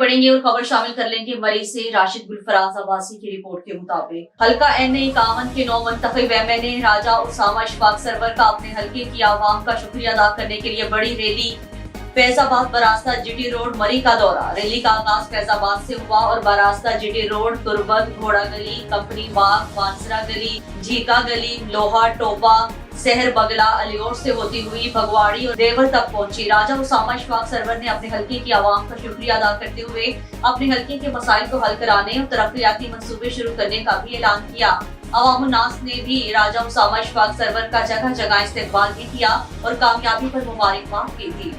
पढ़ेंगे और खबर शामिल कर लेंगे मरी से राशिद गुलफराज अब्बासी की रिपोर्ट के मुताबिक हल्का NA 51 के 9 मुंतखब एमएन राजा उसामा इशफाक सरवर का अपने हल्के की आवाम का शुक्रिया अदा करने के लिए बड़ी रैली फैजाबाद बरास्ता GT रोड मरी का दौरा। रैली का आगाज फैजाबाद से हुआ और बरास्ता GT रोड तुरबत घोड़ा गली कंपनी बाग मानसरा गली झीका गली लोहा टोपा शहर बगला अलियोर से होती हुई भगवाड़ी और देवर तक पहुंची। राजा उसामा इशफाक सरवर ने अपने हल्के की आवाम का शुक्रिया अदा करते हुए अपने हल्के के मसाइल को हल कराने और तरक्याती मंसूबे शुरू करने का भी ऐलान किया। अवामुन्नास ने भी राजा उसामा इशफाक सरवर का जगह जगह इस्तकबाल भी किया और कामयाबी पर मुबारकबाद की थी।